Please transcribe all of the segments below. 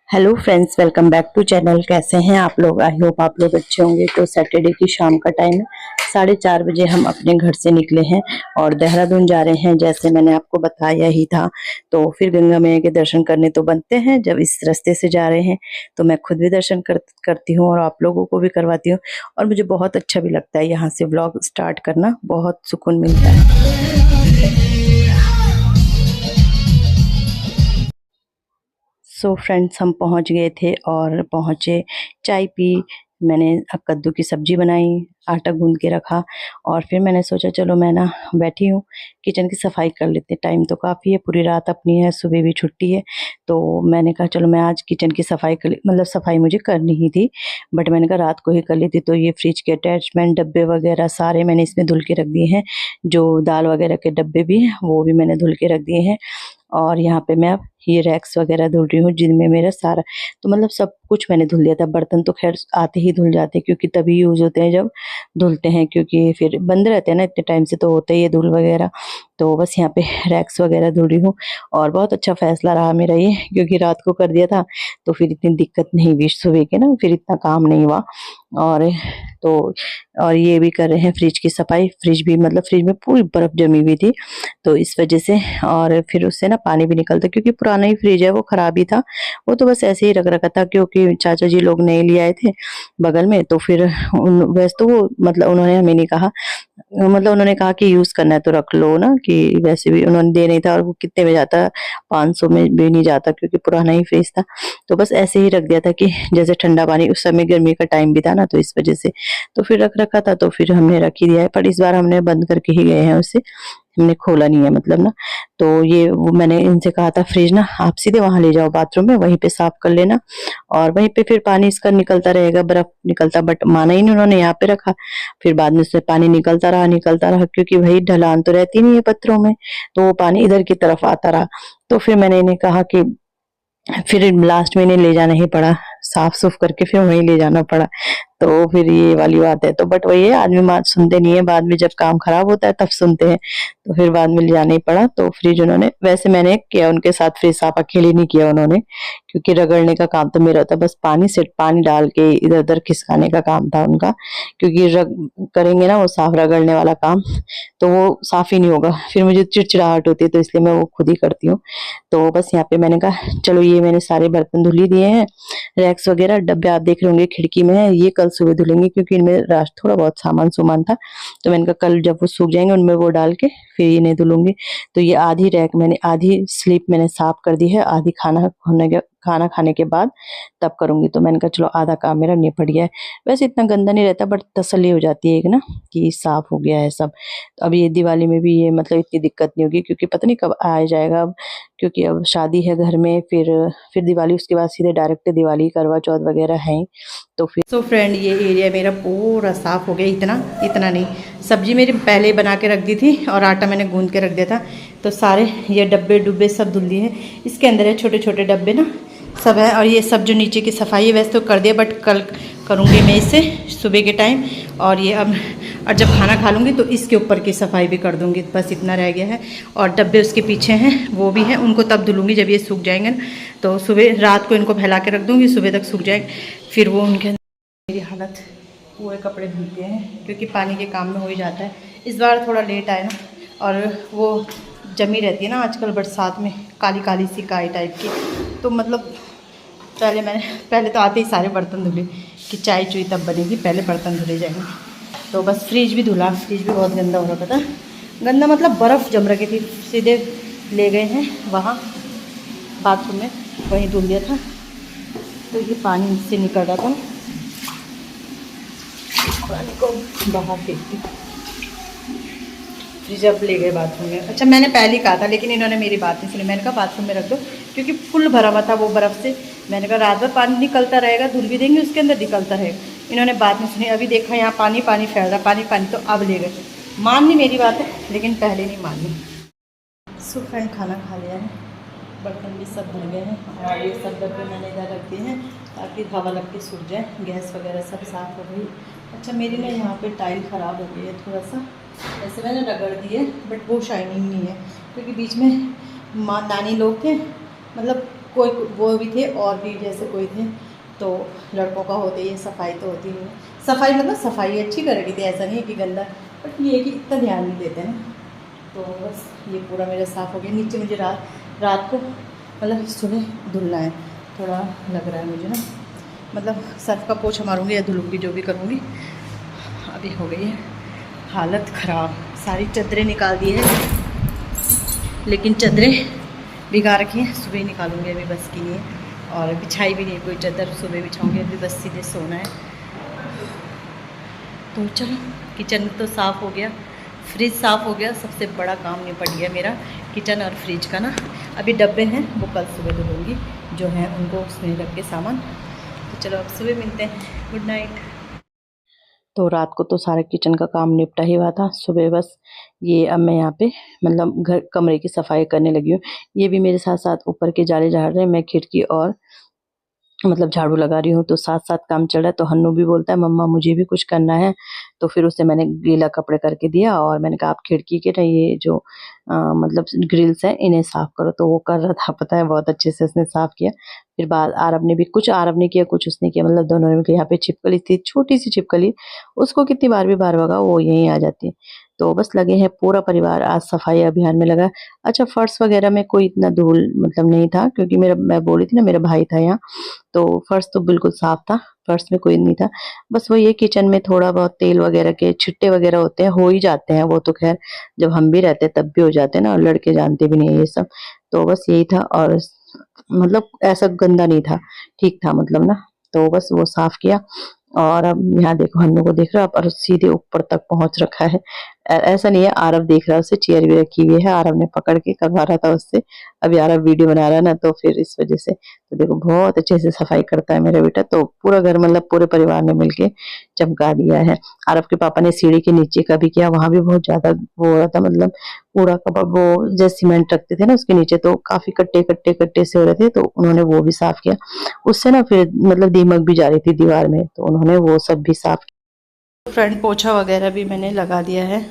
Hello friends, welcome back to channel. कैसे हैं आप लोग? आई होप आप लोग अच्छे होंगे। तो सैटरडे की शाम का टाइम है, 4:30 बजे हम अपने घर से निकले हैं और देहरादून जा रहे हैं, जैसे मैंने आपको बताया ही था। तो फिर गंगा मैया के दर्शन करने तो बनते हैं, जब इस रास्ते से जा रहे हैं तो मैं खुद भी दर्शन करती हूँ और आप लोगों को भी करवाती हूँ। और मुझे बहुत अच्छा भी लगता है यहाँ से व्लॉग स्टार्ट करना, बहुत सुकून मिलता है। सो फ्रेंड्स, हम पहुंच गए थे और पहुंचे, चाय पी, मैंने कद्दू की सब्जी बनाई, आटा गूंद के रखा और फिर मैंने सोचा चलो मैं ना बैठी हूँ, किचन की सफाई कर लेते। टाइम तो काफ़ी है, पूरी रात अपनी है, सुबह भी छुट्टी है। तो मैंने कहा चलो मैं आज किचन की सफाई कर, मतलब सफाई मुझे करनी ही थी, बट मैंने कहा रात को ही कर ली थी। तो ये फ्रिज के अटैचमेंट डब्बे वगैरह सारे मैंने इसमें धुल के रख दिए हैं, जो दाल वगैरह के डब्बे भी हैं वो भी मैंने धुल के रख दिए हैं। और यहाँ पे मैं अब ये रैक्स वगैरह धुल रही हूँ, जिनमें मेरा सारा, तो मतलब सब कुछ मैंने धुल दिया था। बर्तन तो खैर आते ही धुल जाते हैं, क्योंकि तभी यूज़ होते हैं जब धुलते हैं, क्योंकि फिर बंद रहते हैं ना इतने टाइम से, तो होते ही है धुल वगैरह। तो बस यहाँ पे रैक्स वगैरह धुल रही हूँ। और बहुत अच्छा फैसला रहा मेरा ये, क्योंकि रात को कर दिया था तो फिर इतनी दिक्कत नहीं हुई सुबह के ना, फिर इतना काम नहीं हुआ। और तो और ये भी कर रहे हैं फ्रिज की सफाई। फ्रिज भी, मतलब फ्रिज में पूरी बर्फ जमी हुई थी, तो इस वजह से। और फिर उससे ना पानी भी निकलता, क्योंकि पुराना ही फ्रिज है, वो खराब ही था। वो तो बस ऐसे ही रख रखा था, क्योंकि चाचा जी लोग नए ले आए थे बगल में। तो फिर वैसे तो वो, मतलब उन्होंने हमें नहीं कहा, मतलब उन्होंने कहा कि यूज करना है तो रख लो ना, कि वैसे भी उन्होंने दे नहीं था। और वो कितने में जाता, 500 में भी नहीं जाता, क्योंकि पुराना ही फ्रिज था। तो बस ऐसे ही रख दिया था, कि जैसे ठंडा पानी, उस समय गर्मी का टाइम भी था ना, तो इस वजह से तो फिर रख रखा था। तो फिर हमने रख ही दिया है, पर इस बार हमने बंद करके ही गए हैं उसे, हमने खोला नहीं है मतलब ना। तो ये वो मैंने इनसे कहा था, फ्रिज ना आप सीधे वहां ले जाओ बाथरूम में, वहीं पे साफ कर लेना और वहीं पे फिर पानी इसका निकलता रहेगा, बर्फ निकलता। बट माना ही नहीं उन्होंने, यहाँ पे रखा। फिर बाद में उससे पानी निकलता रहा, क्योंकि वही ढलान तो रहती नहीं है पत्थरों में, तो वो पानी इधर की तरफ आता रहा। तो फिर मैंने इन्हें कहा कि फिर लास्ट में इन्हें ले जाना ही पड़ा, साफ सुफ करके फिर वहीं ले जाना पड़ा। तो फिर ये वाली बात है। तो बट वही है, आदमी बात सुनते नहीं है, बाद में जब काम खराब होता है तब सुनते हैं। तो फिर बाद में ले जाना ही पड़ा। तो फ्रिज उन्होंने, वैसे मैंने किया उनके साथ, फ्रिज साफ अकेले नहीं किया उन्होंने, क्योंकि रगड़ने का काम तो मेरा था, बस पानी से पानी डाल के इधर उधर खिसकाने का काम था उनका। क्योंकि करेंगे ना वो साफ रगड़ने वाला काम, तो वो साफ ही नहीं होगा, फिर मुझे चिड़चिड़ाहट होती है, तो इसलिए मैं वो खुद ही करती हूँ। तो बस यहाँ पे मैंने कहा चलो, ये मैंने सारे बर्तन धुल ही दिए हैं। रैक्स वगैरह डब्बे आप देख रहे होंगे खिड़की में है, ये कल सुबह धुलेंगे, क्योंकि इनमें थोड़ा बहुत सामान था। तो मैंने कहा कल जब वो सूख जाएंगे उनमें वो डाल के फिर इन्हें धुलूंगी। तो ये आधी रैक मैंने, आधी स्लीप मैंने साफ कर दी है, आधी खाना खाने के बाद तब करूंगी। तो मैंने कहा चलो आधा काम मेरा निपट गया है। वैसे इतना गंदा नहीं रहता, बट तसल्ली हो जाती है एक ना, कि साफ हो गया है सब। तो अब ये दिवाली में भी ये, मतलब इतनी दिक्कत नहीं होगी, क्योंकि पता नहीं कब आ जाएगा अब, क्योंकि अब शादी है घर में, फिर दिवाली, उसके बाद सीधे डायरेक्ट दिवाली, करवा चौथ वगैरह है। तो फिर सो फ्रेंड, ये एरिया मेरा पूरा साफ़ हो गया। इतना इतना नहीं, सब्जी मेरी पहले ही बना के रख दी थी और आटा मैंने गूंद के रख दिया था। तो सारे ये डब्बे डुब्बे सब धुल दिए हैं। इसके अंदर है छोटे छोटे डब्बे ना, सब है। और ये सब जो नीचे की सफाई है वैसे तो कर दिया, बट कल करूँगी मैं इसे सुबह के टाइम। और ये अब, और जब खाना खा लूँगी तो इसके ऊपर की सफाई भी कर दूँगी, बस इतना रह गया है। और डब्बे उसके पीछे हैं, वो भी हैं, उनको तब धुलूँगी जब ये सूख जाएंगे ना। तो सुबह रात को इनको फैला के रख दूँगी, सुबह तक सूख जाएंगे, फिर वो उनके अंदर। मेरी हालत, पूरे कपड़े धुलते हैं, क्योंकि पानी के काम में हो ही जाता है। इस बार थोड़ा लेट आए ना, और वो जमी रहती है ना आजकल बरसात में, काली काली सी काई टाइप की। तो मतलब पहले तो आते ही सारे बर्तन धुले, कि चाय चुई तब बनेगी, पहले बर्तन धुले जाएंगे। तो बस फ्रिज भी धुला, फ्रिज भी बहुत गंदा हो रखा था। गंदा मतलब बर्फ़ जम रखी थी, सीधे ले गए हैं वहाँ बाथरूम में, वहीं धुल दिया था। तो ये पानी से निकल रहा था, पानी को बाहर फेंकती, फ्रिज अब ले गए बाथरूम में। अच्छा, मैंने पहले ही कहा था, लेकिन इन्होंने मेरी बात नहीं सुनी। मैंने कहा बाथरूम में रख दो, क्योंकि फुल भरा हुआ था वो बर्फ़ से। मैंने कहा रात भर पानी निकलता रहेगा, धुल भी देंगे, उसके अंदर निकलता रहेगा। इन्होंने बात नहीं सुनी। अभी देखा यहाँ पानी पानी फैल रहा, पानी पानी, तो अब ले गए। माननी मेरी बात है, लेकिन पहले नहीं माननी। सो फ्रेंड, खाना खा लिया है, बर्तन भी सब धुल गए हैं, और ये सब डब्बे मैंने इधर रख दिए हैं ताकि हवा लग के सूख जाए। गैस वगैरह सब साफ़ हो गई। अच्छा, मेरी ना यहाँ पे टाइल ख़राब हो गई है थोड़ा सा, ऐसे मैंने रगड़ दिए, बट वो शाइनिंग नहीं है, क्योंकि बीच में माँ नानी लोग थे, मतलब कोई वो भी थे और भी जैसे कोई थे, तो लड़कों का होते ही सफाई तो होती नहीं। सफाई मतलब सफाई अच्छी करेगी थी, ऐसा नहीं है कि गंदा, बट ये है कि इतना ध्यान नहीं देते ना। तो बस ये पूरा मेरा साफ़ हो गया। नीचे मुझे रात को मतलब सुबह धुलना है, थोड़ा लग रहा है मुझे ना, मतलब सर्फ का पोछा मारूंगी या धुलूँगी, जो भी करूँगी। अभी हो गई है हालत ख़राब, सारी चादरें निकाल दी है, लेकिन चादरें भिगा रखी हैं, सुबह निकालूंगी, अभी बस की नहीं है। और बिछाई भी नहीं कोई चादर, सुबह बिछाऊंगी, अभी बस सीधे सोना है। तो चलो, किचन तो साफ़ हो गया, फ्रिज साफ़ हो गया, सबसे बड़ा काम निपट गया मेरा किचन और फ्रिज का ना। अभी डब्बे हैं वो कल सुबह धुलूँगी, जो हैं उनको उसमें रख के सामान। तो चलो अब सुबह मिलते हैं, गुड नाइट। तो रात को तो सारा किचन का काम निपटा ही हुआ था, सुबह बस ये अब मैं यहाँ पे मतलब घर कमरे की सफाई करने लगी हूँ। ये भी मेरे साथ साथ ऊपर के जाले झाड़ रहे हैं, मैं खिड़की और मतलब झाड़ू लगा रही हूँ, तो साथ-साथ काम चल रहा है। तो हन्नू भी बोलता है मम्मा मुझे भी कुछ करना है, तो फिर उसे मैंने गीला कपड़े करके दिया और मैंने कहा आप खिड़की के ना ये जो मतलब ग्रिल्स हैं इन्हें साफ़ करो। तो वो कर रहा था, पता है बहुत अच्छे से उसने साफ़ किया। फिर बाद आरव ने भी, कुछ आरव ने किया कुछ उसने किया, मतलब दोनों ने मिलकर। यहाँ पे छिपकली थी, छोटी-सी छिपकली, उसको कितनी बार भी बाहर भगाओ वो यहीं आ जाती है। तो बस लगे हैं पूरा परिवार आज सफाई अभियान में लगा है। अच्छा, फर्श वगैरह में कोई इतना धूल मतलब नहीं था, क्योंकि मेरा, मैं बोली थी ना मेरा भाई था यहाँ, तो फर्श तो बिल्कुल साफ था, फर्श में कोई नहीं था। बस वही है किचन में थोड़ा बहुत तेल वगैरह के छिट्टे वगैरह होते हैं, हो ही जाते हैं वो तो, खैर जब हम भी रहते हैं तब भी हो जाते हैं ना, और लड़के जानते भी नहीं है ये सब। तो बस यही था, और मतलब ऐसा गंदा नहीं था, ठीक था मतलब ना। तो बस वो साफ किया, और अब यहाँ देखो हन्नू को देख रहा है, और सीधे ऊपर तक पहुंच रखा है। ऐसा नहीं है, आरव देख रहा है उसे, चेयर भी रखी हुई है, आरव ने पकड़ के करवा रहा था उससे। अभी आरव वीडियो बना रहा है ना, तो फिर इस वजह से। तो देखो बहुत अच्छे से सफाई करता है मेरा बेटा, तो पूरा घर मतलब पूरे परिवार ने मिलके चमका दिया है। आरव के पापा ने सीढ़ी के नीचे का भी किया, वहां भी बहुत ज्यादा वो हो रहा था, मतलब कूड़ा कबाड़, वो जैसे सीमेंट रखते थे ना उसके नीचे, तो काफी कट्टे कट्टे कट्टे से हो रहे थे, तो उन्होंने वो भी साफ किया। उससे ना फिर मतलब दीमक भी जा रही थी दीवार में, तो उन्होंने वो सब भी साफ किया। फ्रंट पोछा वगैरह भी मैंने लगा दिया है,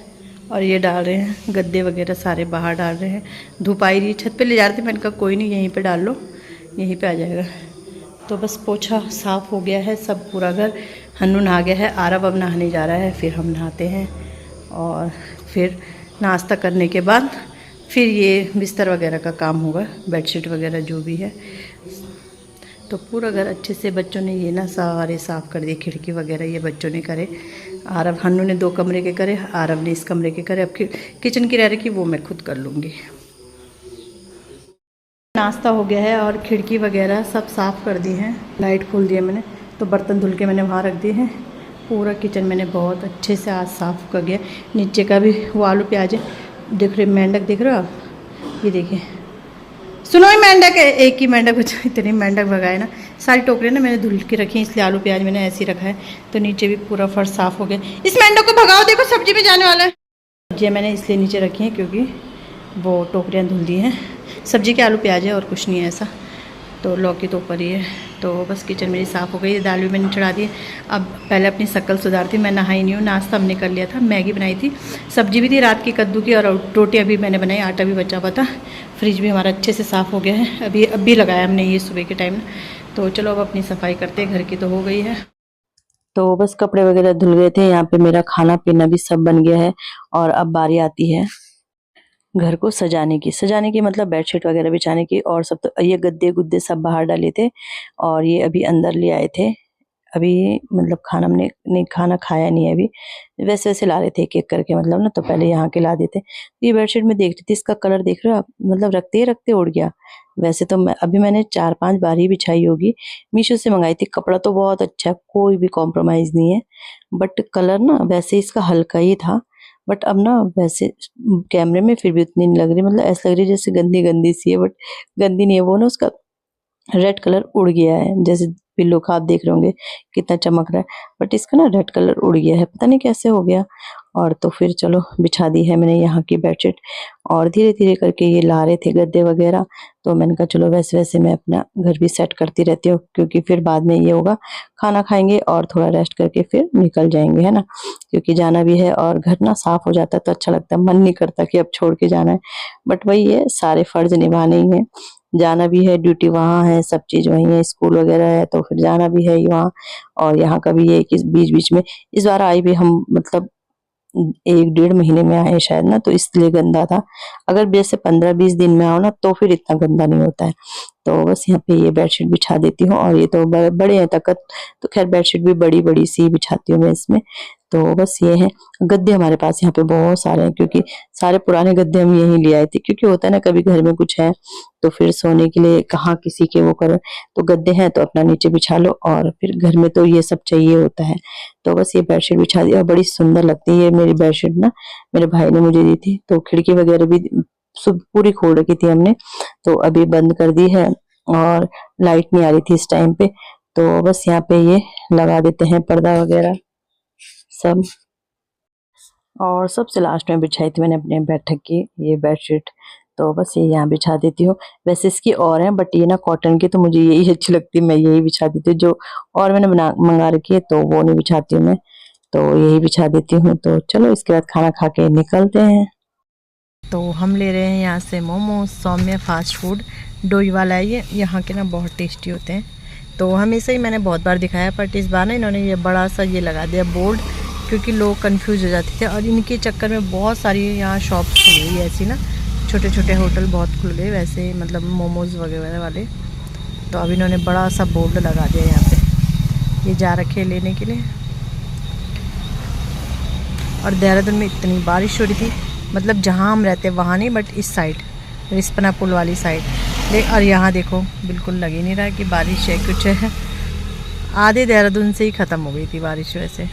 और ये डाल रहे हैं गद्दे वगैरह सारे बाहर डाल रहे हैं। धूप आई रही, छत पे ले जा रहे थे, मैंने कहा कोई नहीं यहीं पे डाल लो, यहीं पे आ जाएगा। तो बस पोछा साफ़ हो गया है सब पूरा घर। हन्नू नहा गया है, आरव अब नहाने जा रहा है, फिर हम नहाते हैं, और फिर नाश्ता करने के बाद फिर ये बिस्तर वगैरह का काम होगा, बेडशीट वगैरह जो भी है। तो पूरा घर अच्छे से बच्चों ने ये ना सारे साफ़ कर दिए, खिड़की वगैरह ये बच्चों ने करे। आरव, हन्नू ने 2 कमरे के करे, आरव ने इस कमरे के करे। अब किचन की रह रही कि वो मैं खुद कर लूँगी। नाश्ता हो गया है और खिड़की वगैरह सब साफ़ कर दी हैं, लाइट खोल दिया मैंने, तो बर्तन धुल के मैंने वहाँ रख दिए हैं। पूरा किचन मैंने बहुत अच्छे से आज साफ़ कर दिया। नीचे का भी वो आलू प्याज देख रहे, मेंढक देख रहे हो आप, ये देखिए। सुनो ही मेंढक है, एक ही मेंढक बचा, इतनी मेंढक भगाए ना। सारी टोकरियाँ ना मैंने धुल के रखी हैं, इसलिए आलू प्याज मैंने ऐसे ही रखा है। तो नीचे भी पूरा फर्श साफ़ हो गया। इस मेंढक को भगाओ, देखो सब्जी में जाने वाला है। सब्जियाँ मैंने इसलिए नीचे रखी हैं क्योंकि वो टोकरियाँ धुल दी हैं। सब्जी के आलू प्याज है और कुछ नहीं है ऐसा। तो लौकी तो ऊपर ही है। तो बस किचन मेरी साफ़ हो गई, दाल भी मैंने चढ़ा दी। अब पहले अपनी शक्ल सुधारती, मैं नहाई नहीं हूँ, नाश्ता हमने कर लिया था, मैगी बनाई थी, सब्जी भी थी रात की कद्दू की, और रोटियाँ भी मैंने बनाई, आटा भी बचा हुआ था। फ्रिज भी हमारा अच्छे से साफ़ हो गया है, अभी लगाया हमने ये सुबह के टाइम। तो चलो अब अपनी सफाई करते हैं, घर की तो हो गई है। तो बस कपड़े वगैरह धुल गए थे, यहाँ पे मेरा खाना पीना भी सब बन गया है, और अब बारी आती है घर को सजाने की मतलब बेडशीट वगैरह बिछाने की, और सब। तो ये गद्दे गुद्दे सब बाहर डाले थे, और ये अभी अंदर ले आए थे। अभी मतलब खाना हमने नहीं, खाना खाया नहीं है अभी, वैसे वैसे ला रहे थे एक एक करके, मतलब ना, तो पहले यहाँ के ला देते। ये बेडशीट में देख रही थी, इसका कलर देख रहे हो आप, मतलब रखते ही रखते उड़ गया। वैसे तो मैंने 4-5 बार ही बिछाई होगी, मीशो से मंगाई थी। कपड़ा तो बहुत अच्छा है, कोई भी कॉम्प्रोमाइज़ नहीं है, बट कलर ना वैसे इसका हल्का ही था। बट अब ना वैसे कैमरे में फिर भी उतनी नहीं लग रही, मतलब ऐसा लग रही है जैसे गंदी गंदी सी है, बट गंदी नहीं है वो ना, उसका रेड कलर उड़ गया है। जैसे पिल्लो का आप देख रहे होंगे कितना चमक रहा है, बट इसका ना रेड कलर उड़ गया है, पता नहीं कैसे हो गया। और तो फिर चलो बिछा दी है मैंने यहाँ की बेडशीट, और धीरे धीरे करके ये ला रहे थे गद्दे वगैरह, तो मैंने कहा चलो वैसे वैसे मैं अपना घर भी सेट करती रहती हूँ, क्योंकि फिर बाद में ये होगा खाना खाएंगे और थोड़ा रेस्ट करके फिर निकल जाएंगे, है ना, क्योंकि जाना भी है, और घर ना साफ हो जाता है तो अच्छा लगता है, मन नहीं करता कि अब छोड़ के जाना है, बट वही है सारे फर्ज निभाने ही है। जाना भी है, ड्यूटी वहाँ है, सब चीज़ वहीं है, स्कूल वगैरह है, तो फिर जाना भी है ही वहाँ। और यहाँ का भी ये है कि बीच-बीच में इस बार आए भी हम मतलब 1 डेढ़ महीने में आए शायद ना, तो इसलिए गंदा था। अगर जैसे 15-20 दिन में आओ ना तो फिर इतना गंदा नहीं होता है। तो बस यहाँ पे ये बेडशीट बिछा देती हूँ और ये तो बड़े हैं तख़्त, तो ख़ैर बेडशीट भी बड़ी-बड़ी सी बिछाती हूँ मैं इसमें। तो बस ये है, गद्दे हमारे पास यहाँ पे बहुत सारे हैं क्योंकि सारे पुराने गद्दे हम यहीं ले आए थे, क्योंकि होता है ना कभी घर में कुछ है, तो फिर सोने के लिए कहाँ किसी के वो करो, तो गद्दे हैं तो अपना नीचे बिछा लो और फिर घर में तो ये सब चाहिए होता है। तो बस ये बेडशीट बिछा दी और बड़ी सुंदर लगती है ये मेरी बेडशीट ना, मेरे भाई ने मुझे दी थी। तो खिड़की वगैरह भी पूरी खोल रखी थी हमने, तो अभी बंद कर दी है और लाइट नहीं आ रही थी इस टाइम पे, तो बस यहाँ पे ये लगा देते हैं पर्दा वगैरह सब। और सबसे लास्ट में बिछाई थी मैंने अपने बैठक की ये बेडशीट, तो बस ये यहाँ बिछा देती हूँ। वैसे इसकी और है बट ये ना कॉटन की, तो मुझे यही अच्छी लगती है, मैं यही बिछा देती हूँ। जो और मैंने मंगा रखी है तो वो नहीं बिछाती हूँ मैं, तो यही बिछा देती हूँ। तो चलो इसके बाद खाना खा के निकलते हैं। तो हम ले रहे हैं यहाँ से मोमोज, सौम्य फास्ट फूड, डोई वाला है ये, यहाँ के ना बहुत टेस्टी होते हैं। तो हमेशा ही मैंने बहुत बार दिखाया, बट इस बार ना इन्होंने ये बड़ा सा ये लगा दिया बोर्ड, क्योंकि लोग कंफ्यूज हो जाते थे और इनके चक्कर में बहुत सारी यहाँ शॉप्स खुल गई ऐसी ना, छोटे छोटे होटल बहुत खुल गए वैसे, मतलब मोमोज़ वगैरह वाले। तो अब इन्होंने बड़ा सा बोर्ड लगा दिया यहाँ पे, ये जा रखे लेने के लिए। और देहरादून में इतनी बारिश हो रही थी, मतलब जहाँ हम रहते हैं वहाँ नहीं, बट इस साइड रिस्पना पुल वाली साइड और यहाँ देखो बिल्कुल लग ही नहीं रहा कि बारिश है कुछ है। आधे देहरादून से ही ख़त्म हो गई थी बारिश वैसे।